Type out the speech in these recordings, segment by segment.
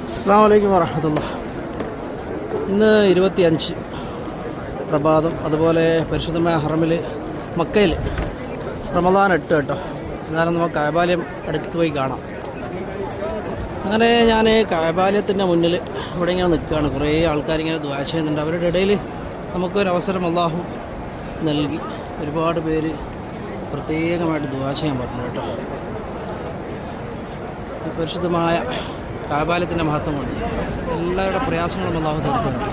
അസ്സലാമു അലൈക്കും വറഹ്മത്തുള്ളാഹി. ഇന്ന് 25 പ്രഭാതം. അതുപോലെ പരിശുദ്ധമായ ഹറമിൽ മക്കയിൽ റമദാൻ 8 കേട്ടോ. എന്നാലും നമുക്ക് കഅബാലയം അടുത്ത് പോയി കാണാം. അങ്ങനെ ഞാൻ കഅബാലയത്തിൻ്റെ മുന്നിൽ ഇവിടെ ഇങ്ങനെ നിൽക്കുകയാണ്. കുറേ ആൾക്കാരിങ്ങനെ ദുആ ചെയ്യുന്നുണ്ട്. അവരുടെ ഇടയിൽ നമുക്കൊരവസരം അള്ളാഹു നൽകി. ഒരുപാട് പേര് പ്രത്യേകമായിട്ട് ദുആ ചെയ്യാൻ പറഞ്ഞു കേട്ടോ. പരിശുദ്ധമായ കഅബാലയത്തിൻ്റെ മഹത്വം കൊണ്ട് എല്ലാവരുടെ പ്രയാസങ്ങളും അള്ളാഹു തീർത്തുണ്ട്.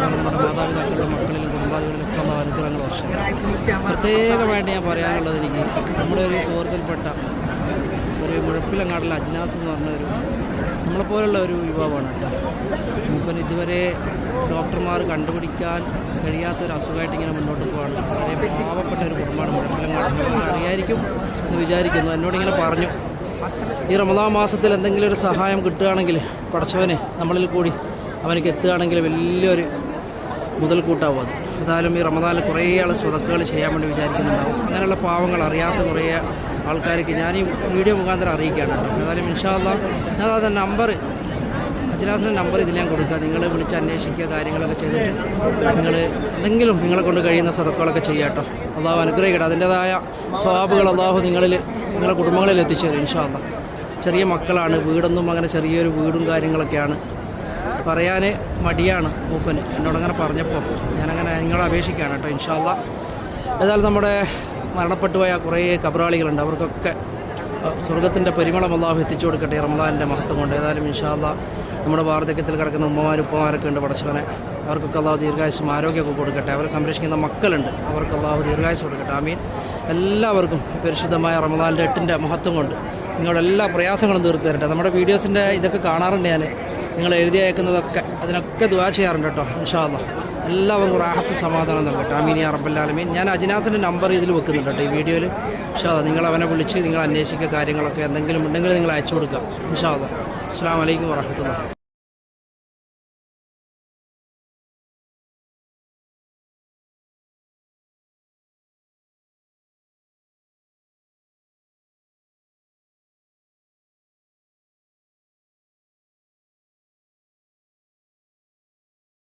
നമ്മുടെ മാതാപിതാക്കളുടെ മക്കളിലും കുടുംബാദികളിലൊക്കെ അള്ളാഹു അനുഗ്രഹങ്ങൾ വർഷം. പ്രത്യേകമായിട്ട് ഞാൻ പറയാനുള്ളത്, എനിക്ക് നമ്മുടെ ഒരു സുഹൃത്തിൽപ്പെട്ട ഒരു മുഴപ്പിലങ്ങാടിലെ അജ്നാസ് എന്ന് പറഞ്ഞൊരു നമ്മളെപ്പോലുള്ള ഒരു യുവാവാണ് കേട്ടോ. മൂപ്പൻ ഇതുവരെ ഡോക്ടർമാർ കണ്ടുപിടിക്കാൻ കഴിയാത്തൊരു അസുഖമായിട്ട് ഇങ്ങനെ മുന്നോട്ട് പോവാണ്. വളരെ പാവപ്പെട്ട ഒരു കുടുംബമാണ് മുഴപ്പിലങ്ങാട്. നിങ്ങൾക്ക് അറിയായിരിക്കും എന്ന് വിചാരിക്കുന്നു. എന്നോടിങ്ങനെ പറഞ്ഞു, ഈ റമദാൻ മാസത്തിൽ എന്തെങ്കിലും ഒരു സഹായം കിട്ടുകയാണെങ്കിൽ പടച്ചവന് നമ്മളിൽ കൂടി അവനക്ക് എത്തുകയാണെങ്കിൽ വലിയൊരു മുതൽക്കൂട്ടാവും അത്. ഏതായാലും ഈ റമദാനിൽ കുറേ ആൾ സ്വതക്കുകൾ ചെയ്യാൻ വേണ്ടി വിചാരിക്കുന്നുണ്ടാവും. അങ്ങനെയുള്ള പാവങ്ങൾ അറിയാത്ത കുറേ ആൾക്കാർക്ക് ഞാൻ ഈ വീഡിയോ മുഖാന്തരം അറിയിക്കുകയാണ് കേട്ടോ. ഏതായാലും ഇൻഷാ അല്ലാഹ് ഞാൻ അത് നമ്പർ അജ്നാസിൻ്റെ നമ്പർ ഇതിൽ ഞാൻ കൊടുക്കുക. നിങ്ങൾ വിളിച്ച് അന്വേഷിക്കുക, കാര്യങ്ങളൊക്കെ ചെയ്തിട്ട് നിങ്ങൾ എന്തെങ്കിലും നിങ്ങളെ കൊണ്ട് കഴിയുന്ന സ്വതക്കുകളൊക്കെ ചെയ്യുക കേട്ടോ. അള്ളാഹു അനുഗ്രഹിക്കട്ടെ. അതിൻ്റേതായ സ്വഭാവങ്ങൾ അള്ളാഹു നിങ്ങളെ കുടുംബങ്ങളിൽ എത്തിച്ചു തരും ഇൻഷാ അല്ലാഹ്. ചെറിയ മക്കളാണ്, വീടൊന്നും അങ്ങനെ ചെറിയൊരു വീടും കാര്യങ്ങളൊക്കെയാണ്. പറയാൻ മടിയാണ് മൂപ്പന്. എന്നോടങ്ങനെ പറഞ്ഞപ്പോൾ ഞാനങ്ങനെ നിങ്ങളെ അപേക്ഷിക്കുകയാണ് കേട്ടോ ഇൻഷാ അല്ലാഹ്. ഏതായാലും നമ്മുടെ മരണപ്പെട്ടു പോയ കുറേ കബറാളികളുണ്ട്. അവർക്കൊക്കെ സ്വർഗത്തിൻ്റെ പരിമളം അള്ളാഹു എത്തിച്ചു കൊടുക്കട്ടെ റമദാനിൻ്റെ മഹത്വം കൊണ്ട്. ഏതായാലും ഇൻഷാ അല്ലാഹ് നമ്മുടെ വാർദ്ധക്യത്തിൽ കിടക്കുന്ന ഉമ്മമാരും ഉപ്പമാരൊക്കെ ഉണ്ട് പടച്ചവനെ. അവർക്കൊക്കെ അള്ളാഹു ദീർഘായുസ്സും ആരോഗ്യമൊക്കെ കൊടുക്കട്ടെ. അവരെ സംരക്ഷിക്കുന്ന മക്കളുണ്ട്, അവർക്ക് അള്ളാഹു ദീർഘായുസ് കൊടുക്കട്ടെ. ആമീൻ. എല്ലാവർക്കും പരിശുദ്ധമായ റമദാനിൻ്റെ 8-ൻ്റെ മഹത്വം കൊണ്ട് നിങ്ങളുടെ എല്ലാ പ്രയാസങ്ങളും തീർത്ത് തരട്ടെ. നമ്മുടെ വീഡിയോസിൻ്റെ ഇതൊക്കെ കാണാറുണ്ട് ഞാൻ, നിങ്ങൾ എഴുതി അയക്കുന്നതൊക്കെ, അതിനൊക്കെ ദുആ ചെയ്യാറുണ്ട് കേട്ടോ ഇൻഷാ അല്ലാഹ്. എല്ലാവർക്കും റാഹത്ത് സമാധാനം നൽകട്ടെ. ആമീൻ യാ റബ്ബൽ ആലമീൻ. ഞാൻ അജ്നാസിൻ്റെ നമ്പർ ഇതിൽ വെക്കുന്നുണ്ട് കേട്ടോ ഈ വീഡിയോയിൽ ഇൻഷാ അല്ലാഹ്. നിങ്ങൾ അവനെ വിളിച്ച് നിങ്ങൾ അന്വേഷിക്കുക, കാര്യങ്ങളൊക്കെ എന്തെങ്കിലും ഉണ്ടെങ്കിൽ നിങ്ങൾ അയച്ചു കൊടുക്കുക ഇൻഷാ അല്ലാഹ്. അസ്സലാമു അലൈക്കും വറഹ്മത്തുള്ളാഹി.